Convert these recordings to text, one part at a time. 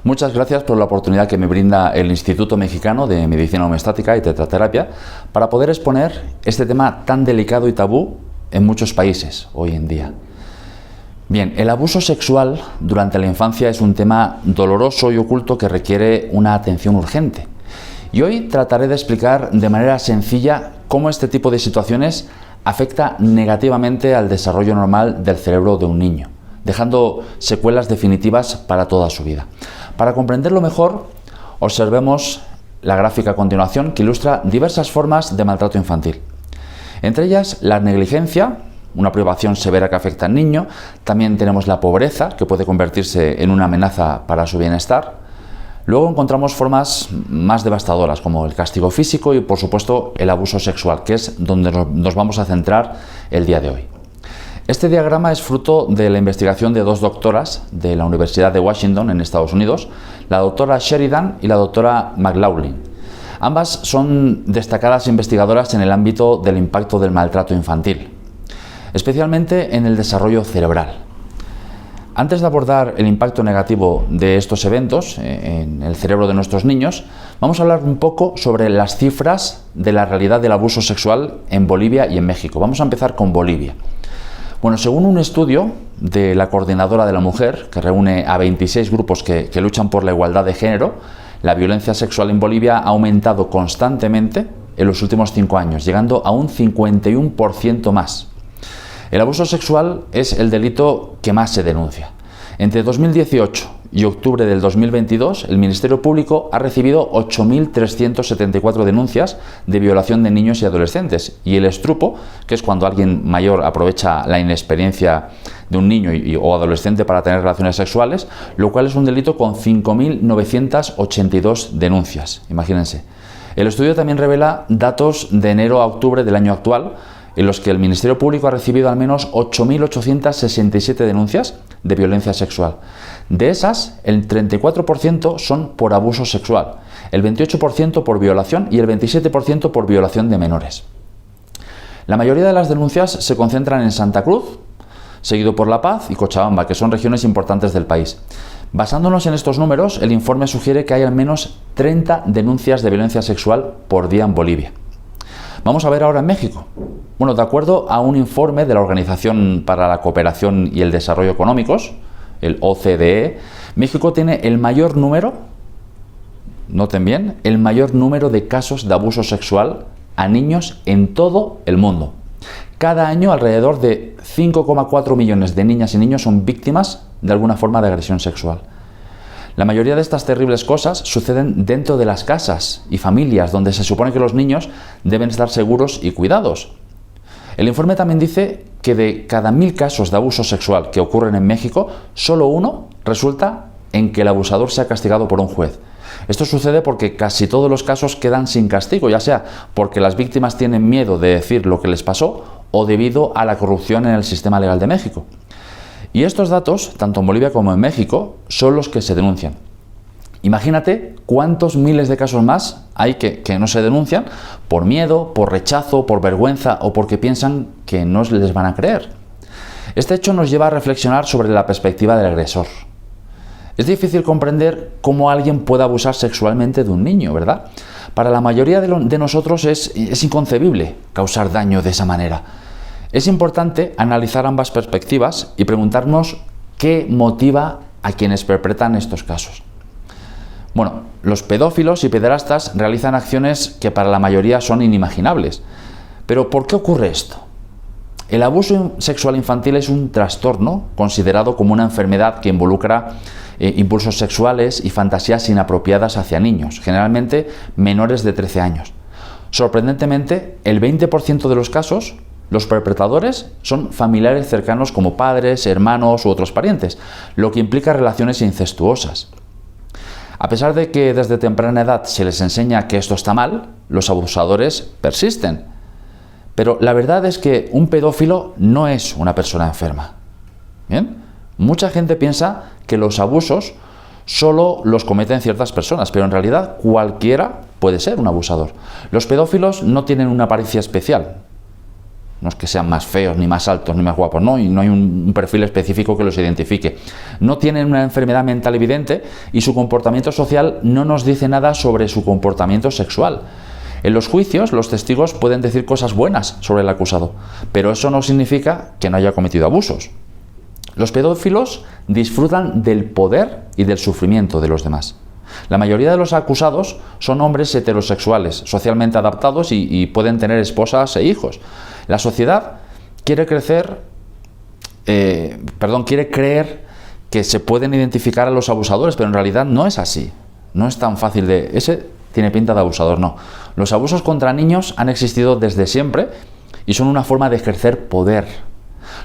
Muchas gracias por la oportunidad que me brinda el Instituto Mexicano de Medicina Homeostática y Tetraterapia para poder exponer este tema tan delicado y tabú en muchos países hoy en día. Bien, el abuso sexual durante la infancia es un tema doloroso y oculto que requiere una atención urgente. Y hoy trataré de explicar de manera sencilla cómo este tipo de situaciones afecta negativamente al desarrollo normal del cerebro de un niño, dejando secuelas definitivas para toda su vida. Para comprenderlo mejor, observemos la gráfica a continuación que ilustra diversas formas de maltrato infantil. Entre ellas, la negligencia, una privación severa que afecta al niño. También tenemos la pobreza, que puede convertirse en una amenaza para su bienestar. Luego encontramos formas más devastadoras, como el castigo físico y, por supuesto, el abuso sexual, que es donde nos vamos a centrar el día de hoy. Este diagrama es fruto de la investigación de dos doctoras de la Universidad de Washington, en Estados Unidos, la doctora Sheridan y la doctora McLaughlin. Ambas son destacadas investigadoras en el ámbito del impacto del maltrato infantil, especialmente en el desarrollo cerebral. Antes de abordar el impacto negativo de estos eventos en el cerebro de nuestros niños, vamos a hablar un poco sobre las cifras de la realidad del abuso sexual en Bolivia y en México. Vamos a empezar con Bolivia. Bueno, según un estudio de la Coordinadora de la Mujer, que reúne a 26 grupos que luchan por la igualdad de género, la violencia sexual en Bolivia ha aumentado constantemente en los últimos 5 años, llegando a un 51% más. El abuso sexual es el delito que más se denuncia. Entre 2018 y octubre del 2022, el Ministerio Público ha recibido 8.374 denuncias de violación de niños y adolescentes. Y el estrupo, que es cuando alguien mayor aprovecha la inexperiencia de un niño o adolescente para tener relaciones sexuales, lo cual es un delito con 5.982 denuncias. Imagínense. El estudio también revela datos de enero a octubre del año actual, en los que el Ministerio Público ha recibido al menos 8.867 denuncias de violencia sexual. De esas, el 34% son por abuso sexual, el 28% por violación y el 27% por violación de menores. La mayoría de las denuncias se concentran en Santa Cruz, seguido por La Paz y Cochabamba, que son regiones importantes del país. Basándonos en estos números, el informe sugiere que hay al menos 30 denuncias de violencia sexual por día en Bolivia. Vamos a ver ahora en México. Bueno, de acuerdo a un informe de la Organización para la Cooperación y el Desarrollo Económicos, el OCDE, México tiene el mayor número, noten bien, el mayor número de casos de abuso sexual a niños en todo el mundo. Cada año alrededor de 5,4 millones de niñas y niños son víctimas de alguna forma de agresión sexual. La mayoría de estas terribles cosas suceden dentro de las casas y familias donde se supone que los niños deben estar seguros y cuidados. El informe también dice que de cada 1.000 casos de abuso sexual que ocurren en México, solo uno resulta en que el abusador sea castigado por un juez. Esto sucede porque casi todos los casos quedan sin castigo, ya sea porque las víctimas tienen miedo de decir lo que les pasó o debido a la corrupción en el sistema legal de México. Y estos datos, tanto en Bolivia como en México, son los que se denuncian. Imagínate cuántos miles de casos más hay que no se denuncian por miedo, por rechazo, por vergüenza o porque piensan que no les van a creer. Este hecho nos lleva a reflexionar sobre la perspectiva del agresor. Es difícil comprender cómo alguien puede abusar sexualmente de un niño, ¿verdad? Para la mayoría de nosotros es inconcebible causar daño de esa manera. Es importante analizar ambas perspectivas y preguntarnos qué motiva a quienes perpetran estos casos. Bueno, los pedófilos y pederastas realizan acciones que para la mayoría son inimaginables. Pero ¿por qué ocurre esto? El abuso sexual infantil es un trastorno considerado como una enfermedad que involucra impulsos sexuales y fantasías inapropiadas hacia niños, generalmente menores de 13 años. Sorprendentemente, el 20% de los casos, los perpetradores son familiares cercanos como padres, hermanos u otros parientes, lo que implica relaciones incestuosas. A pesar de que desde temprana edad se les enseña que esto está mal, los abusadores persisten. Pero la verdad es que un pedófilo no es una persona enferma. ¿Bien? Mucha gente piensa que los abusos solo los cometen ciertas personas, pero en realidad cualquiera puede ser un abusador. Los pedófilos no tienen una apariencia especial. No es que sean más feos, ni más altos, ni más guapos, no, y no hay un perfil específico que los identifique. No tienen una enfermedad mental evidente y su comportamiento social no nos dice nada sobre su comportamiento sexual. En los juicios, los testigos pueden decir cosas buenas sobre el acusado, pero eso no significa que no haya cometido abusos. Los pedófilos disfrutan del poder y del sufrimiento de los demás. La mayoría de los acusados son hombres heterosexuales, socialmente adaptados y pueden tener esposas e hijos. La sociedad quiere creer que se pueden identificar a los abusadores, pero en realidad no es así. No es tan fácil de... Ese tiene pinta de abusador, no. Los abusos contra niños han existido desde siempre y son una forma de ejercer poder.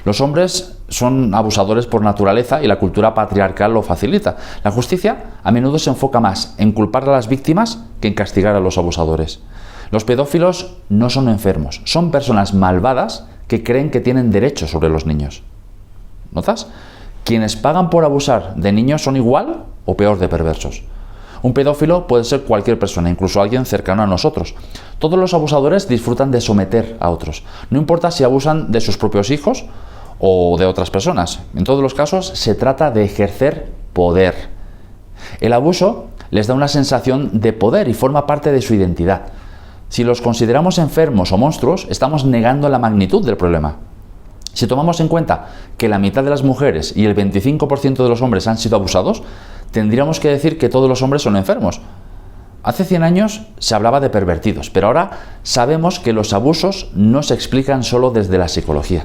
Los hombres son abusadores por naturaleza y la cultura patriarcal lo facilita. La justicia a menudo se enfoca más en culpar a las víctimas que en castigar a los abusadores. Los pedófilos no son enfermos, son personas malvadas que creen que tienen derechos sobre los niños. ¿Notas? Quienes pagan por abusar de niños son igual o peor de perversos. Un pedófilo puede ser cualquier persona, incluso alguien cercano a nosotros. Todos los abusadores disfrutan de someter a otros. No importa si abusan de sus propios hijos o de otras personas. En todos los casos se trata de ejercer poder. El abuso les da una sensación de poder y forma parte de su identidad. Si los consideramos enfermos o monstruos, estamos negando la magnitud del problema. Si tomamos en cuenta que la mitad de las mujeres y el 25% de los hombres han sido abusados, tendríamos que decir que todos los hombres son enfermos. Hace 100 años se hablaba de pervertidos, pero ahora sabemos que los abusos no se explican solo desde la psicología.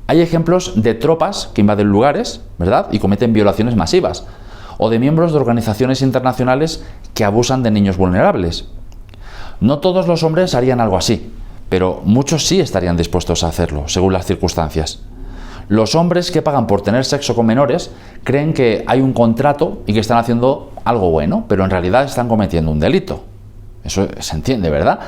Hay ejemplos de tropas que invaden lugares, ¿verdad?, y cometen violaciones masivas, o de miembros de organizaciones internacionales que abusan de niños vulnerables. No todos los hombres harían algo así, pero muchos sí estarían dispuestos a hacerlo, según las circunstancias. Los hombres que pagan por tener sexo con menores creen que hay un contrato y que están haciendo algo bueno, pero en realidad están cometiendo un delito. Eso se entiende, ¿verdad?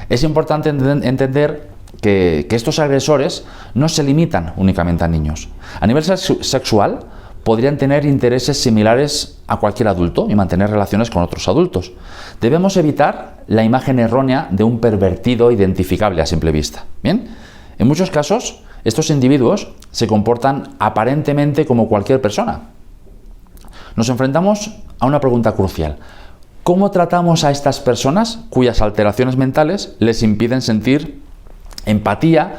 Es importante entender que estos agresores no se limitan únicamente a niños. A nivel sexual, podrían tener intereses similares a cualquier adulto y mantener relaciones con otros adultos. Debemos evitar la imagen errónea de un pervertido identificable a simple vista. ¿Bien? En muchos casos, estos individuos se comportan aparentemente como cualquier persona. Nos enfrentamos a una pregunta crucial. ¿Cómo tratamos a estas personas cuyas alteraciones mentales les impiden sentir empatía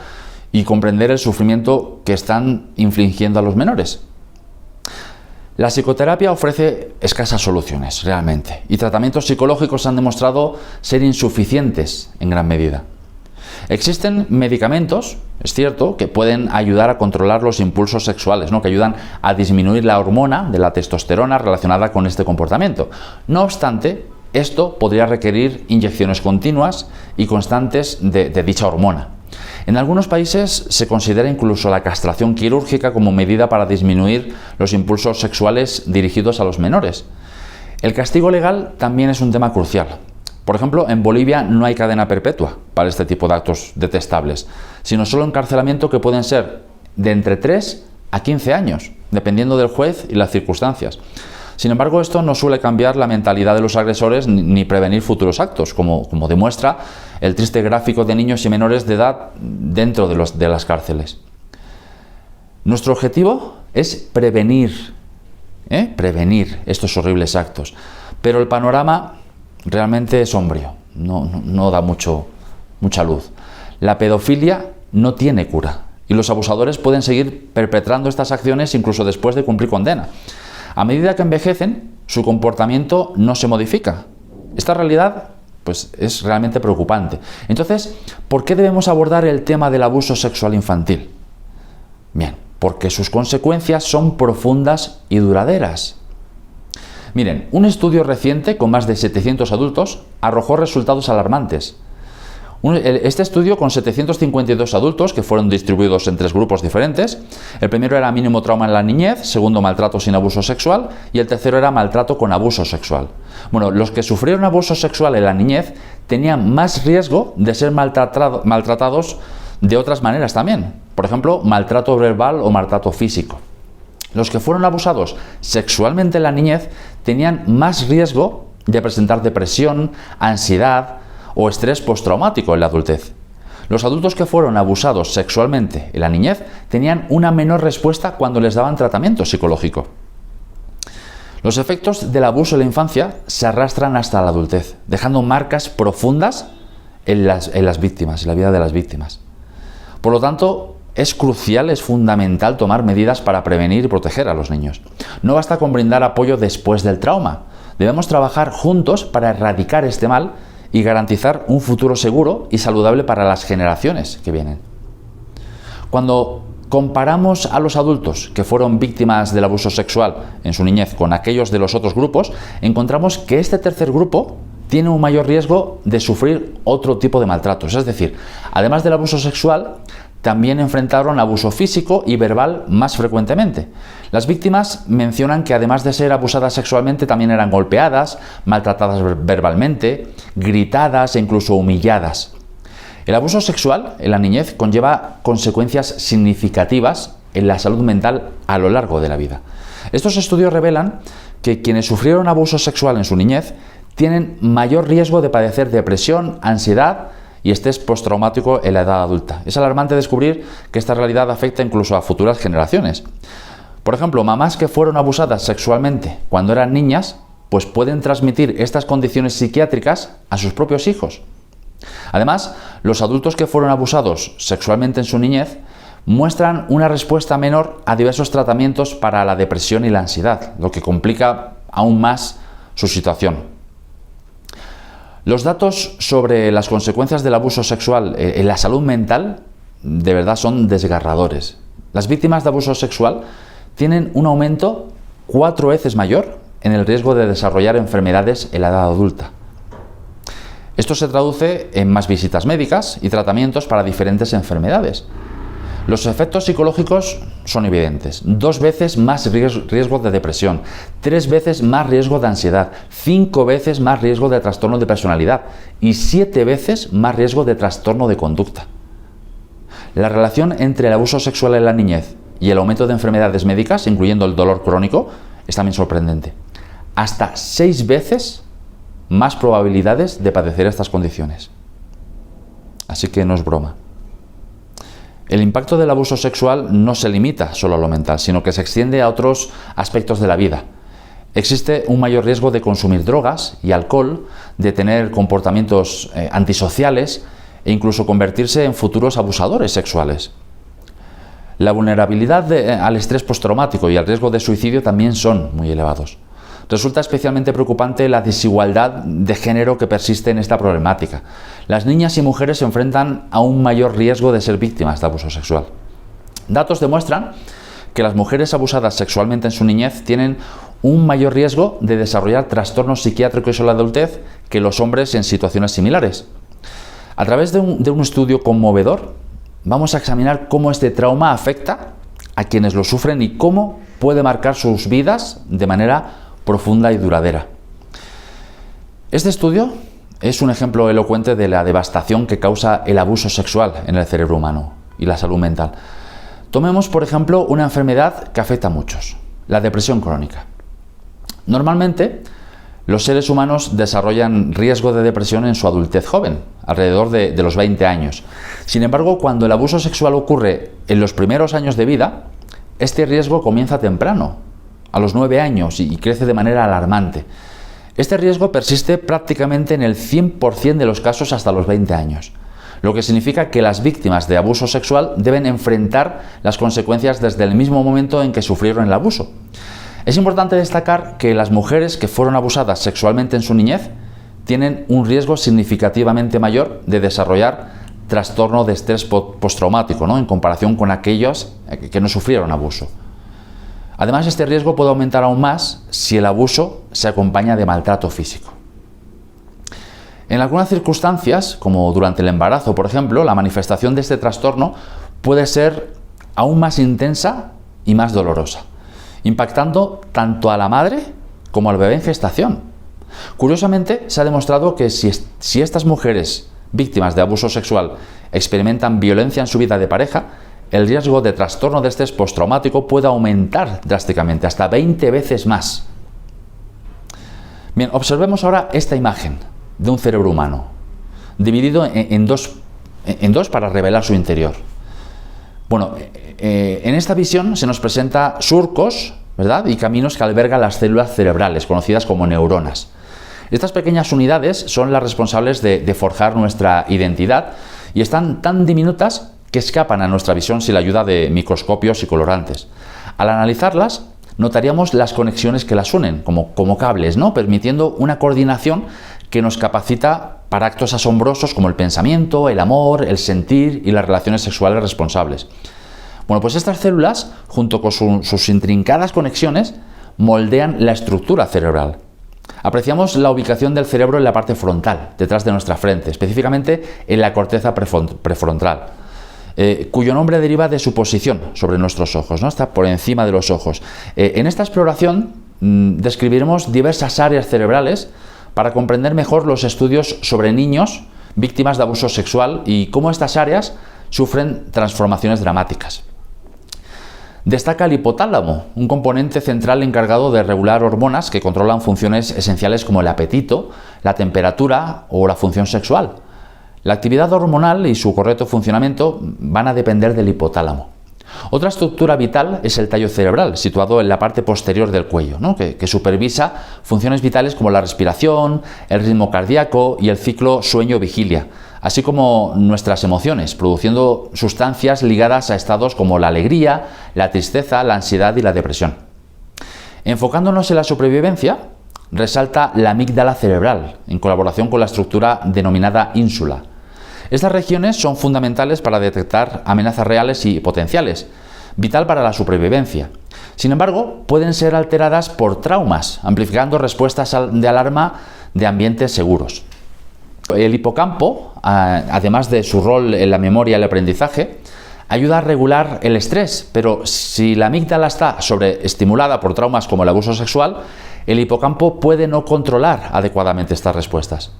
y comprender el sufrimiento que están infligiendo a los menores? La psicoterapia ofrece escasas soluciones, realmente, y tratamientos psicológicos han demostrado ser insuficientes en gran medida. Existen medicamentos, es cierto, que pueden ayudar a controlar los impulsos sexuales, ¿no?, que ayudan a disminuir la hormona de la testosterona relacionada con este comportamiento. No obstante, esto podría requerir inyecciones continuas y constantes de dicha hormona. En algunos países se considera incluso la castración quirúrgica como medida para disminuir los impulsos sexuales dirigidos a los menores. El castigo legal también es un tema crucial. Por ejemplo, en Bolivia no hay cadena perpetua para este tipo de actos detestables, sino solo encarcelamiento que pueden ser de entre 3 a 15 años, dependiendo del juez y las circunstancias. Sin embargo, esto no suele cambiar la mentalidad de los agresores ni prevenir futuros actos, como demuestra el triste gráfico de niños y menores de edad dentro de las cárceles. Nuestro objetivo es prevenir estos horribles actos, pero el panorama realmente es sombrío, no da mucha luz. La pedofilia no tiene cura y los abusadores pueden seguir perpetrando estas acciones incluso después de cumplir condena. A medida que envejecen, su comportamiento no se modifica. Esta realidad, pues, es realmente preocupante. Entonces, ¿por qué debemos abordar el tema del abuso sexual infantil? Bien, porque sus consecuencias son profundas y duraderas. Miren, un estudio reciente con más de 700 adultos arrojó resultados alarmantes. Este estudio, con 752 adultos que fueron distribuidos en 3 grupos diferentes, el primero era mínimo trauma en la niñez, segundo maltrato sin abuso sexual y el tercero era maltrato con abuso sexual. Bueno, los que sufrieron abuso sexual en la niñez tenían más riesgo de ser maltratados de otras maneras también, por ejemplo, maltrato verbal o maltrato físico. Los que fueron abusados sexualmente en la niñez tenían más riesgo de presentar depresión, ansiedad o estrés postraumático en la adultez. Los adultos que fueron abusados sexualmente en la niñez tenían una menor respuesta cuando les daban tratamiento psicológico. Los efectos del abuso en la infancia se arrastran hasta la adultez, dejando marcas profundas en las víctimas, en la vida de las víctimas. Por lo tanto, es crucial, es fundamental tomar medidas para prevenir y proteger a los niños. No basta con brindar apoyo después del trauma. Debemos trabajar juntos para erradicar este mal y garantizar un futuro seguro y saludable para las generaciones que vienen. Cuando comparamos a los adultos que fueron víctimas del abuso sexual en su niñez con aquellos de los otros grupos, encontramos que este tercer grupo tiene un mayor riesgo de sufrir otro tipo de maltratos. Es decir, además del abuso sexual, también enfrentaron abuso físico y verbal más frecuentemente. Las víctimas mencionan que además de ser abusadas sexualmente, también eran golpeadas, maltratadas verbalmente, gritadas e incluso humilladas. El abuso sexual en la niñez conlleva consecuencias significativas en la salud mental a lo largo de la vida. Estos estudios revelan que quienes sufrieron abuso sexual en su niñez tienen mayor riesgo de padecer depresión, ansiedad y estrés postraumático en la edad adulta. Es alarmante descubrir que esta realidad afecta incluso a futuras generaciones. Por ejemplo, mamás que fueron abusadas sexualmente cuando eran niñas, pues pueden transmitir estas condiciones psiquiátricas a sus propios hijos. Además, los adultos que fueron abusados sexualmente en su niñez muestran una respuesta menor a diversos tratamientos para la depresión y la ansiedad, lo que complica aún más su situación. Los datos sobre las consecuencias del abuso sexual en la salud mental de verdad son desgarradores. Las víctimas de abuso sexual tienen un aumento 4 veces mayor en el riesgo de desarrollar enfermedades en la edad adulta. Esto se traduce en más visitas médicas y tratamientos para diferentes enfermedades. Los efectos psicológicos son evidentes. 2 veces más riesgo de depresión, 3 veces más riesgo de ansiedad, 5 veces más riesgo de trastorno de personalidad y 7 veces más riesgo de trastorno de conducta. La relación entre el abuso sexual en la niñez y el aumento de enfermedades médicas, incluyendo el dolor crónico, es también sorprendente. Hasta 6 veces más probabilidades de padecer estas condiciones. Así que no es broma. El impacto del abuso sexual no se limita solo a lo mental, sino que se extiende a otros aspectos de la vida. Existe un mayor riesgo de consumir drogas y alcohol, de tener comportamientos antisociales e incluso convertirse en futuros abusadores sexuales. La vulnerabilidad al estrés postraumático y al riesgo de suicidio también son muy elevados. Resulta especialmente preocupante la desigualdad de género que persiste en esta problemática. Las niñas y mujeres se enfrentan a un mayor riesgo de ser víctimas de abuso sexual. Datos demuestran que las mujeres abusadas sexualmente en su niñez tienen un mayor riesgo de desarrollar trastornos psiquiátricos en la adultez que los hombres en situaciones similares. A través de un estudio conmovedor, vamos a examinar cómo este trauma afecta a quienes lo sufren y cómo puede marcar sus vidas de manera profunda y duradera. Este estudio es un ejemplo elocuente de la devastación que causa el abuso sexual en el cerebro humano y la salud mental. Tomemos, por ejemplo, una enfermedad que afecta a muchos, la depresión crónica. Normalmente, los seres humanos desarrollan riesgo de depresión en su adultez joven, alrededor de los 20 años. Sin embargo, cuando el abuso sexual ocurre en los primeros años de vida, este riesgo comienza temprano, a los 9 años, y crece de manera alarmante. Este riesgo persiste prácticamente en el 100% de los casos hasta los 20 años, lo que significa que las víctimas de abuso sexual deben enfrentar las consecuencias desde el mismo momento en que sufrieron el abuso. Es importante destacar que las mujeres que fueron abusadas sexualmente en su niñez tienen un riesgo significativamente mayor de desarrollar trastorno de estrés postraumático, en comparación con aquellos que no sufrieron abuso. Además, este riesgo puede aumentar aún más si el abuso se acompaña de maltrato físico. En algunas circunstancias, como durante el embarazo, por ejemplo, la manifestación de este trastorno puede ser aún más intensa y más dolorosa, impactando tanto a la madre como al bebé en gestación. Curiosamente, se ha demostrado que si estas mujeres víctimas de abuso sexual experimentan violencia en su vida de pareja, el riesgo de trastorno de estrés postraumático puede aumentar drásticamente, hasta 20 veces más. Bien, observemos ahora esta imagen de un cerebro humano, dividido en dos en dos para revelar su interior. Bueno, en esta visión se nos presenta surcos, ¿verdad?, y caminos que albergan las células cerebrales, conocidas como neuronas. Estas pequeñas unidades son las responsables de forjar nuestra identidad y están tan diminutas que escapan a nuestra visión sin la ayuda de microscopios y colorantes. Al analizarlas, notaríamos las conexiones que las unen, como cables, ¿no?, permitiendo una coordinación que nos capacita para actos asombrosos como el pensamiento, el amor, el sentir y las relaciones sexuales responsables. Bueno, pues estas células, junto con sus intrincadas conexiones, moldean la estructura cerebral. Apreciamos la ubicación del cerebro en la parte frontal, detrás de nuestra frente, específicamente en la corteza prefrontal, cuyo nombre deriva de su posición sobre nuestros ojos, ¿no? Está por encima de los ojos. En esta exploración describiremos diversas áreas cerebrales para comprender mejor los estudios sobre niños víctimas de abuso sexual y cómo estas áreas sufren transformaciones dramáticas. Destaca el hipotálamo, un componente central encargado de regular hormonas que controlan funciones esenciales como el apetito, la temperatura o la función sexual. La actividad hormonal y su correcto funcionamiento van a depender del hipotálamo. Otra estructura vital es el tallo cerebral, situado en la parte posterior del cuello, ¿no?, que supervisa funciones vitales como la respiración, el ritmo cardíaco y el ciclo sueño-vigilia, así como nuestras emociones, produciendo sustancias ligadas a estados como la alegría, la tristeza, la ansiedad y la depresión. Enfocándonos en la supervivencia, resalta la amígdala cerebral, en colaboración con la estructura denominada ínsula. Estas regiones son fundamentales para detectar amenazas reales y potenciales, vital para la supervivencia. Sin embargo, pueden ser alteradas por traumas, amplificando respuestas de alarma de ambientes seguros. El hipocampo, además de su rol en la memoria y el aprendizaje, ayuda a regular el estrés, pero si la amígdala está sobreestimulada por traumas como el abuso sexual, el hipocampo puede no controlar adecuadamente estas respuestas.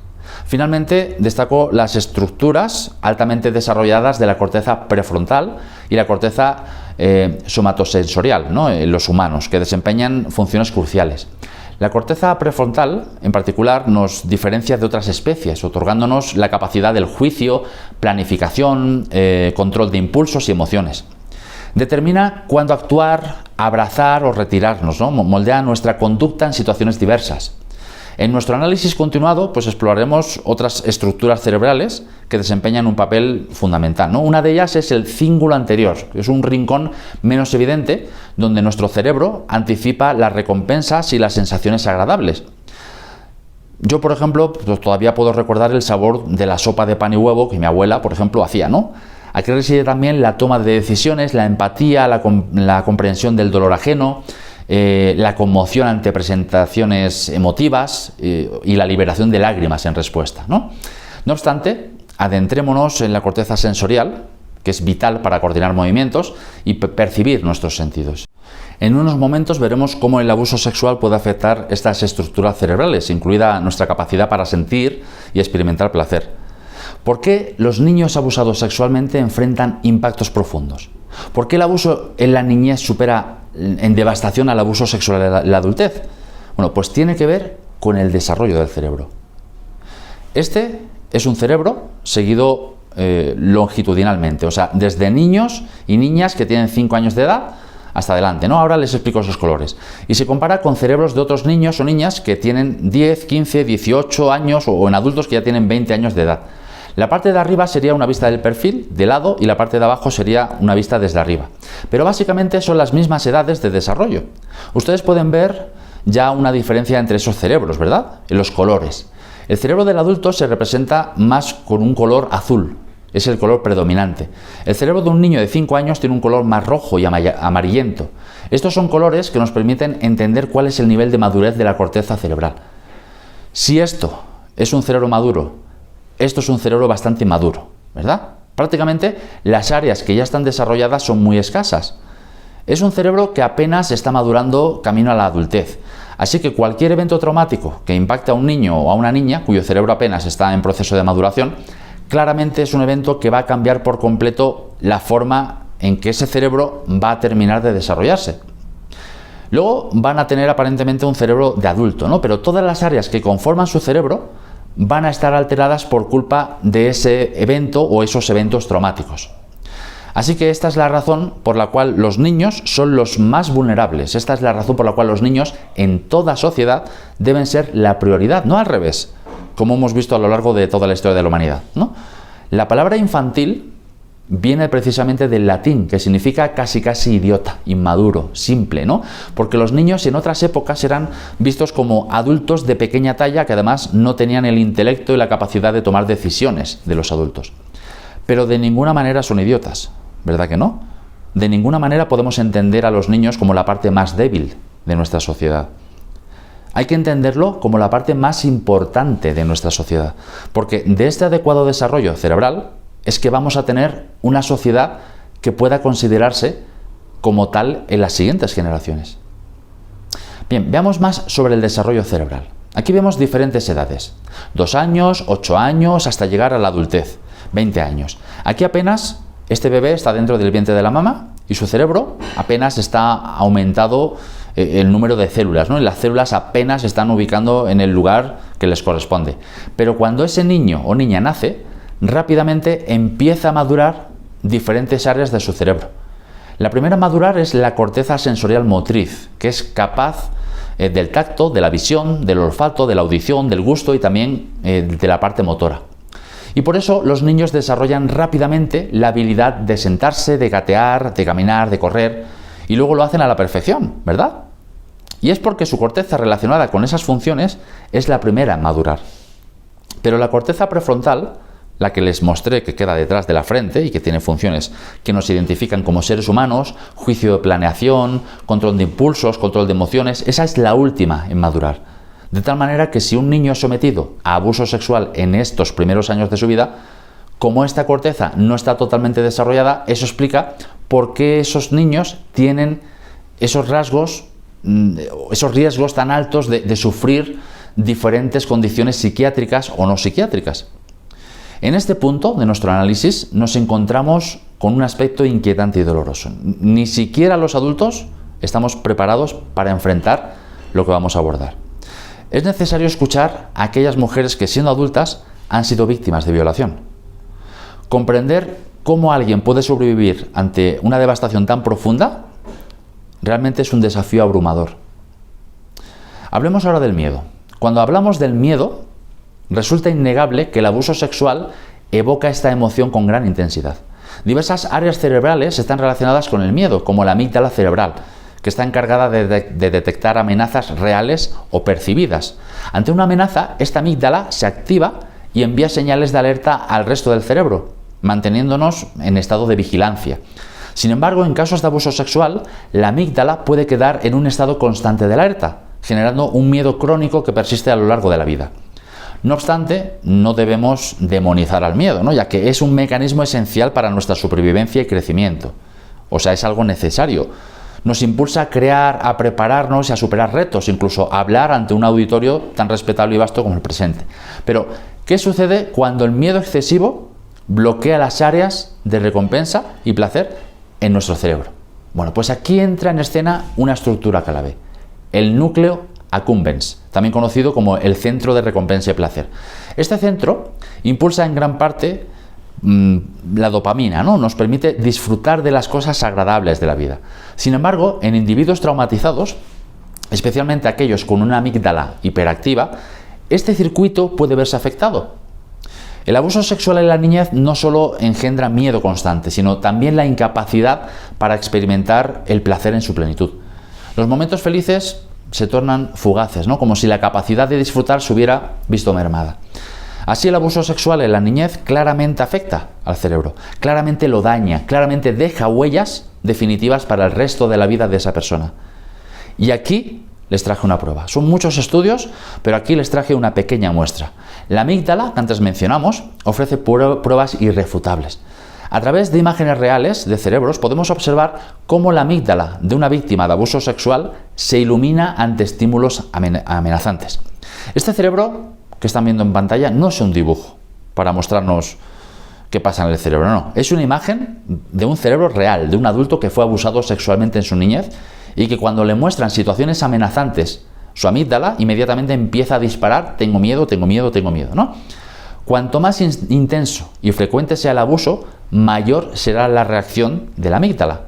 Finalmente, destaco las estructuras altamente desarrolladas de la corteza prefrontal y la corteza somatosensorial, ¿no?, en los humanos, que desempeñan funciones cruciales. La corteza prefrontal, en particular, nos diferencia de otras especies, otorgándonos la capacidad del juicio, planificación, control de impulsos y emociones. Determina cuándo actuar, abrazar o retirarnos, ¿no?, moldea nuestra conducta en situaciones diversas. En nuestro análisis continuado, pues exploraremos otras estructuras cerebrales que desempeñan un papel fundamental, ¿no? Una de ellas es el cíngulo anterior, que es un rincón menos evidente, donde nuestro cerebro anticipa las recompensas y las sensaciones agradables. Yo, por ejemplo, pues todavía puedo recordar el sabor de la sopa de pan y huevo que mi abuela, por ejemplo, hacía, ¿no? Aquí reside también la toma de decisiones, la empatía, la comprensión del dolor ajeno, la conmoción ante presentaciones emotivas y la liberación de lágrimas en respuesta, ¿no? No obstante, adentrémonos en la corteza sensorial, que es vital para coordinar movimientos y percibir nuestros sentidos. En unos momentos veremos cómo el abuso sexual puede afectar estas estructuras cerebrales, incluida nuestra capacidad para sentir y experimentar placer. ¿Por qué los niños abusados sexualmente enfrentan impactos profundos? ¿Por qué el abuso en la niñez supera en devastación al abuso sexual en la adultez? Bueno, pues tiene que ver con el desarrollo del cerebro. Este es un cerebro seguido longitudinalmente, o sea, desde niños y niñas que tienen 5 años de edad hasta adelante, ¿no? Ahora les explico esos colores. Y se compara con cerebros de otros niños o niñas que tienen 10, 15, 18 años o en adultos que ya tienen 20 años de edad. La parte de arriba sería una vista del perfil, de lado, y la parte de abajo sería una vista desde arriba. Pero básicamente son las mismas edades de desarrollo. Ustedes pueden ver ya una diferencia entre esos cerebros, ¿verdad? En los colores. El cerebro del adulto se representa más con un color azul, es el color predominante. El cerebro de un niño de 5 años tiene un color más rojo y amarillento. Estos son colores que nos permiten entender cuál es el nivel de madurez de la corteza cerebral. Si esto es un cerebro maduro, esto es un cerebro bastante maduro, ¿verdad? Prácticamente las áreas que ya están desarrolladas son muy escasas. Es un cerebro que apenas está madurando camino a la adultez. Así que cualquier evento traumático que impacte a un niño o a una niña cuyo cerebro apenas está en proceso de maduración, claramente es un evento que va a cambiar por completo la forma en que ese cerebro va a terminar de desarrollarse. Luego van a tener aparentemente un cerebro de adulto, ¿no? Pero todas las áreas que conforman su cerebro van a estar alteradas por culpa de ese evento o esos eventos traumáticos. Así que esta es la razón por la cual los niños son los más vulnerables. Esta es la razón por la cual los niños en toda sociedad deben ser la prioridad, no al revés, como hemos visto a lo largo de toda la historia de la humanidad, ¿no? La palabra infantil viene precisamente del latín, que significa casi idiota, inmaduro, simple, ¿no? Porque los niños en otras épocas eran vistos como adultos de pequeña talla que además no tenían el intelecto y la capacidad de tomar decisiones de los adultos. Pero de ninguna manera son idiotas, ¿verdad que no? De ninguna manera podemos entender a los niños como la parte más débil de nuestra sociedad. Hay que entenderlo como la parte más importante de nuestra sociedad, porque de este adecuado desarrollo cerebral es que vamos a tener una sociedad que pueda considerarse como tal en las siguientes generaciones. Bien, veamos más sobre el desarrollo cerebral. Aquí vemos diferentes edades, 2 años, 8 años, hasta llegar a la adultez, 20 años. Aquí apenas este bebé está dentro del vientre de la mamá y su cerebro apenas está aumentado el número de células, ¿no? Y las células apenas se están ubicando en el lugar que les corresponde. Pero cuando ese niño o niña nace, rápidamente empieza a madurar diferentes áreas de su cerebro. La primera a madurar es la corteza sensorial motriz, que es capaz del tacto, de la visión, del olfato, de la audición, del gusto y también de la parte motora. Y por eso los niños desarrollan rápidamente la habilidad de sentarse, de gatear, de caminar, de correr, y luego lo hacen a la perfección, ¿verdad? Y es porque su corteza relacionada con esas funciones es la primera en madurar. Pero la corteza prefrontal, la que les mostré que queda detrás de la frente y que tiene funciones que nos identifican como seres humanos, juicio de planeación, control de impulsos, control de emociones, esa es la última en madurar. De tal manera que si un niño es sometido a abuso sexual en estos primeros años de su vida, como esta corteza no está totalmente desarrollada, eso explica por qué esos niños tienen esos rasgos, esos riesgos tan altos de sufrir diferentes condiciones psiquiátricas o no psiquiátricas. En este punto de nuestro análisis nos encontramos con un aspecto inquietante y doloroso. Ni siquiera los adultos estamos preparados para enfrentar lo que vamos a abordar. Es necesario escuchar a aquellas mujeres que siendo adultas han sido víctimas de violación. Comprender cómo alguien puede sobrevivir ante una devastación tan profunda realmente es un desafío abrumador. Hablemos ahora del miedo. Cuando hablamos del miedo, resulta innegable que el abuso sexual evoca esta emoción con gran intensidad. Diversas áreas cerebrales están relacionadas con el miedo, como la amígdala cerebral, que está encargada de detectar amenazas reales o percibidas. Ante una amenaza, esta amígdala se activa y envía señales de alerta al resto del cerebro, manteniéndonos en estado de vigilancia. Sin embargo, en casos de abuso sexual, la amígdala puede quedar en un estado constante de alerta, generando un miedo crónico que persiste a lo largo de la vida. No obstante, no debemos demonizar al miedo, ¿no? Ya que es un mecanismo esencial para nuestra supervivencia y crecimiento. O sea, es algo necesario. Nos impulsa a crear, a prepararnos y a superar retos, incluso a hablar ante un auditorio tan respetable y vasto como el presente. Pero, ¿qué sucede cuando el miedo excesivo bloquea las áreas de recompensa y placer en nuestro cerebro? Bueno, pues aquí entra en escena una estructura clave, el núcleo accumbens, también conocido como el centro de recompensa y placer. Este centro impulsa en gran parte la dopamina, ¿no? Nos permite disfrutar de las cosas agradables de la vida. Sin embargo, en individuos traumatizados, especialmente aquellos con una amígdala hiperactiva, este circuito puede verse afectado. El abuso sexual en la niñez no solo engendra miedo constante, sino también la incapacidad para experimentar el placer en su plenitud. Los momentos felices se tornan fugaces, ¿no? Como si la capacidad de disfrutar se hubiera visto mermada. Así el abuso sexual en la niñez claramente afecta al cerebro, claramente lo daña, claramente deja huellas definitivas para el resto de la vida de esa persona. Y aquí les traje una prueba. Son muchos estudios, pero aquí les traje una pequeña muestra. La amígdala, que antes mencionamos, ofrece pruebas irrefutables. A través de imágenes reales de cerebros podemos observar cómo la amígdala de una víctima de abuso sexual se ilumina ante estímulos amenazantes. Este cerebro que están viendo en pantalla no es un dibujo para mostrarnos qué pasa en el cerebro, no. Es una imagen de un cerebro real, de un adulto que fue abusado sexualmente en su niñez y que cuando le muestran situaciones amenazantes su amígdala inmediatamente empieza a disparar, tengo miedo, tengo miedo, tengo miedo, ¿no? Cuanto más intenso y frecuente sea el abuso, mayor será la reacción de la amígdala.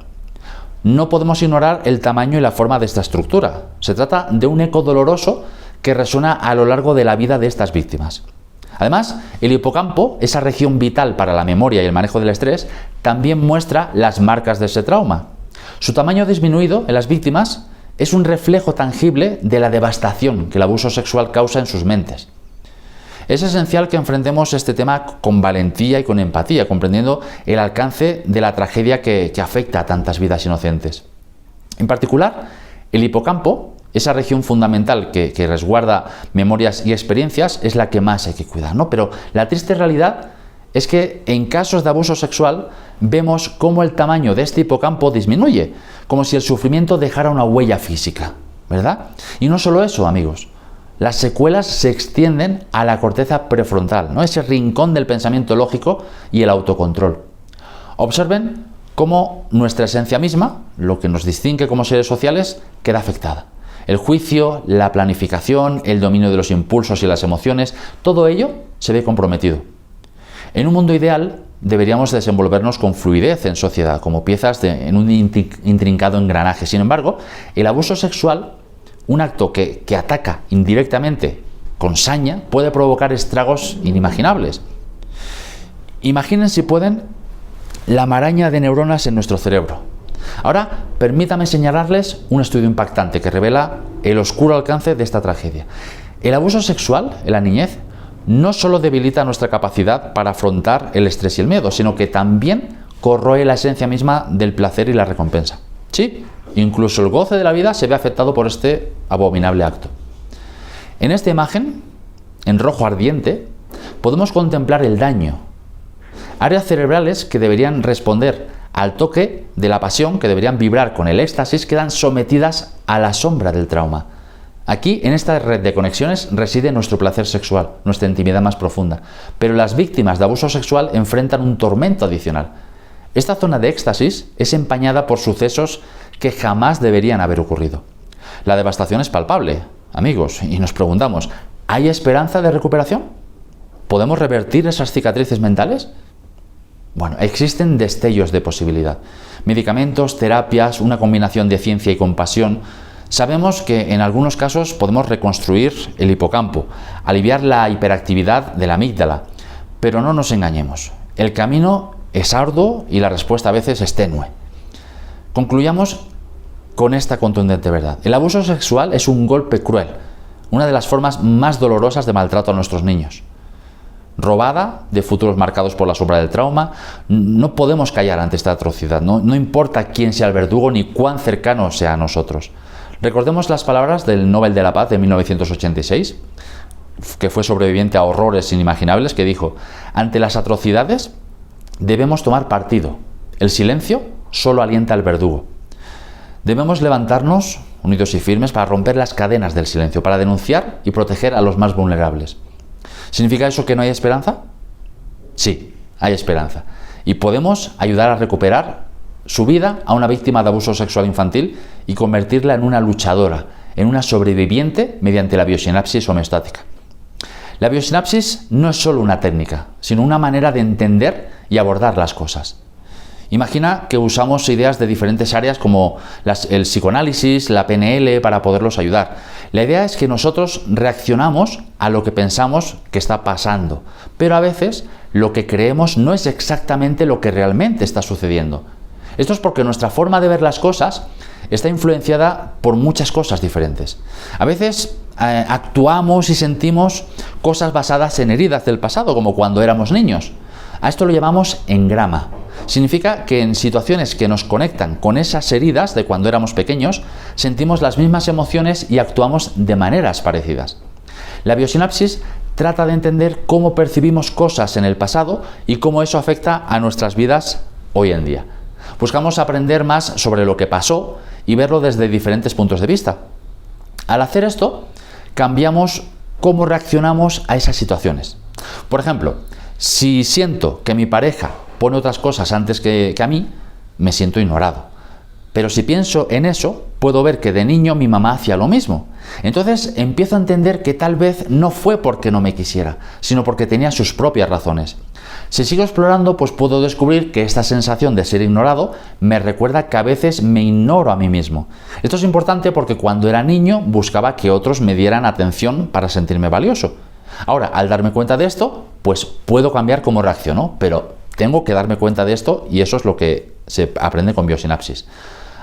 No podemos ignorar el tamaño y la forma de esta estructura. Se trata de un eco doloroso que resuena a lo largo de la vida de estas víctimas. Además, el hipocampo, esa región vital para la memoria y el manejo del estrés, también muestra las marcas de ese trauma. Su tamaño disminuido en las víctimas es un reflejo tangible de la devastación que el abuso sexual causa en sus mentes. Es esencial que enfrentemos este tema con valentía y con empatía, comprendiendo el alcance de la tragedia que afecta a tantas vidas inocentes. En particular, el hipocampo, esa región fundamental que resguarda memorias y experiencias, es la que más hay que cuidar, ¿no? Pero la triste realidad es que en casos de abuso sexual vemos cómo el tamaño de este hipocampo disminuye, como si el sufrimiento dejara una huella física, ¿verdad? Y no solo eso, amigos. Las secuelas se extienden a la corteza prefrontal, ¿no? Ese rincón del pensamiento lógico y el autocontrol. Observen cómo nuestra esencia misma, lo que nos distingue como seres sociales, queda afectada. El juicio, la planificación, el dominio de los impulsos y las emociones, todo ello se ve comprometido. En un mundo ideal deberíamos desenvolvernos con fluidez en sociedad, como piezas en un intrincado engranaje. Sin embargo, el abuso sexual, un acto que ataca indirectamente con saña, puede provocar estragos inimaginables. Imaginen, si pueden, la maraña de neuronas en nuestro cerebro. Ahora, permítame señalarles un estudio impactante que revela el oscuro alcance de esta tragedia. El abuso sexual en la niñez no solo debilita nuestra capacidad para afrontar el estrés y el miedo, sino que también corroe la esencia misma del placer y la recompensa. Sí, incluso el goce de la vida se ve afectado por este abominable acto. En esta imagen, en rojo ardiente, podemos contemplar el daño. Áreas cerebrales que deberían responder al toque de la pasión, que deberían vibrar con el éxtasis, quedan sometidas a la sombra del trauma. Aquí, en esta red de conexiones, reside nuestro placer sexual, nuestra intimidad más profunda. Pero las víctimas de abuso sexual enfrentan un tormento adicional. Esta zona de éxtasis es empañada por sucesos que jamás deberían haber ocurrido. La devastación es palpable, amigos, y nos preguntamos, ¿hay esperanza de recuperación? ¿Podemos revertir esas cicatrices mentales? Bueno, existen destellos de posibilidad. Medicamentos, terapias, una combinación de ciencia y compasión. Sabemos que en algunos casos podemos reconstruir el hipocampo, aliviar la hiperactividad de la amígdala, pero no nos engañemos. El camino es arduo y la respuesta a veces es tenue. Concluyamos con esta contundente verdad. El abuso sexual es un golpe cruel, una de las formas más dolorosas de maltrato a nuestros niños. Robada de futuros marcados por la sombra del trauma, no podemos callar ante esta atrocidad, no importa quién sea el verdugo ni cuán cercano sea a nosotros. Recordemos las palabras del Nobel de la Paz de 1986, que fue sobreviviente a horrores inimaginables, que dijo: ante las atrocidades debemos tomar partido. El silencio solo alienta al verdugo. Debemos levantarnos unidos y firmes para romper las cadenas del silencio, para denunciar y proteger a los más vulnerables. ¿Significa eso que no hay esperanza? Sí, hay esperanza. Y podemos ayudar a recuperar su vida a una víctima de abuso sexual infantil y convertirla en una luchadora, en una sobreviviente mediante la biosinapsis homeostática. La biosinapsis no es solo una técnica, sino una manera de entender y abordar las cosas. Imagina que usamos ideas de diferentes áreas como el psicoanálisis, la PNL, para poderlos ayudar. La idea es que nosotros reaccionamos a lo que pensamos que está pasando, pero a veces lo que creemos no es exactamente lo que realmente está sucediendo. Esto es porque nuestra forma de ver las cosas está influenciada por muchas cosas diferentes. A veces actuamos y sentimos cosas basadas en heridas del pasado, como cuando éramos niños. A esto lo llamamos engrama. Significa que en situaciones que nos conectan con esas heridas de cuando éramos pequeños, sentimos las mismas emociones y actuamos de maneras parecidas. La biosinapsis trata de entender cómo percibimos cosas en el pasado y cómo eso afecta a nuestras vidas hoy en día. Buscamos aprender más sobre lo que pasó y verlo desde diferentes puntos de vista. Al hacer esto, cambiamos cómo reaccionamos a esas situaciones. Por ejemplo, si siento que mi pareja pone otras cosas antes que a mí, me siento ignorado. Pero si pienso en eso, puedo ver que de niño mi mamá hacía lo mismo. Entonces empiezo a entender que tal vez no fue porque no me quisiera, sino porque tenía sus propias razones. Si sigo explorando, pues puedo descubrir que esta sensación de ser ignorado me recuerda que a veces me ignoro a mí mismo. Esto es importante porque cuando era niño buscaba que otros me dieran atención para sentirme valioso. Ahora, al darme cuenta de esto, pues puedo cambiar cómo reacciono, pero tengo que darme cuenta de esto y eso es lo que se aprende con biosinapsis.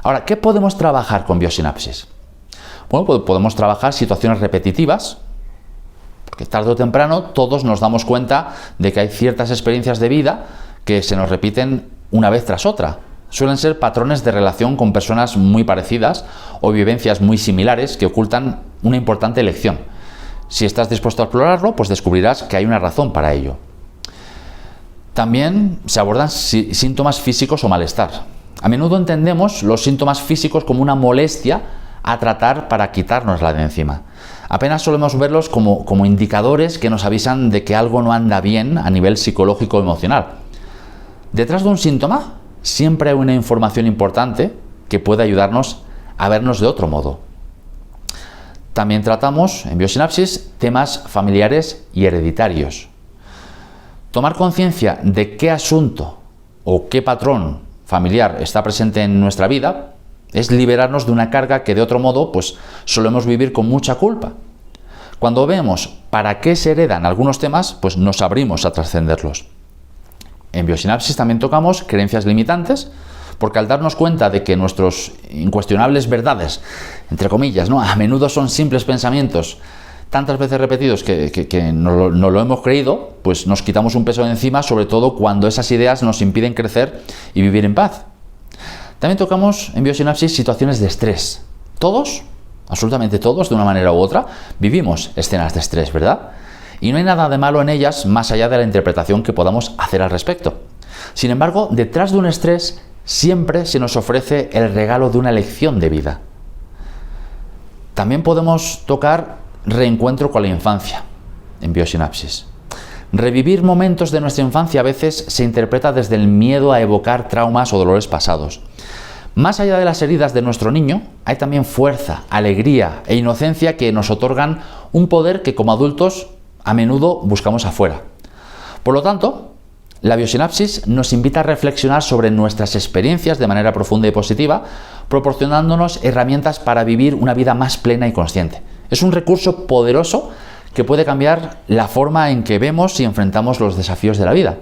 Ahora, ¿qué podemos trabajar con biosinapsis? Bueno, pues podemos trabajar situaciones repetitivas, porque tarde o temprano todos nos damos cuenta de que hay ciertas experiencias de vida que se nos repiten una vez tras otra. Suelen ser patrones de relación con personas muy parecidas o vivencias muy similares que ocultan una importante lección. Si estás dispuesto a explorarlo, pues descubrirás que hay una razón para ello. También se abordan síntomas físicos o malestar. A menudo entendemos los síntomas físicos como una molestia a tratar para quitárnosla de encima. Apenas solemos verlos como indicadores que nos avisan de que algo no anda bien a nivel psicológico o emocional. Detrás de un síntoma siempre hay una información importante que puede ayudarnos a vernos de otro modo. También tratamos en biosinapsis temas familiares y hereditarios. Tomar conciencia de qué asunto o qué patrón familiar está presente en nuestra vida es liberarnos de una carga que de otro modo pues solemos vivir con mucha culpa. Cuando vemos para qué se heredan algunos temas, pues nos abrimos a trascenderlos. En biosinapsis también tocamos creencias limitantes, porque al darnos cuenta de que nuestros incuestionables verdades, entre comillas, ¿no?, a menudo son simples pensamientos tantas veces repetidos que no lo hemos creído, pues nos quitamos un peso de encima, sobre todo cuando esas ideas nos impiden crecer y vivir en paz. También tocamos en biosinapsis situaciones de estrés. Todos, absolutamente todos, de una manera u otra, vivimos escenas de estrés, ¿verdad? Y no hay nada de malo en ellas más allá de la interpretación que podamos hacer al respecto. Sin embargo, detrás de un estrés siempre se nos ofrece el regalo de una lección de vida. También podemos tocar reencuentro con la infancia en biosinapsis. Revivir momentos de nuestra infancia a veces se interpreta desde el miedo a evocar traumas o dolores pasados. Más allá de las heridas de nuestro niño, hay también fuerza, alegría e inocencia que nos otorgan un poder que como adultos a menudo buscamos afuera. Por lo tanto, la biosinapsis nos invita a reflexionar sobre nuestras experiencias de manera profunda y positiva, proporcionándonos herramientas para vivir una vida más plena y consciente. Es un recurso poderoso que puede cambiar la forma en que vemos y enfrentamos los desafíos de la vida.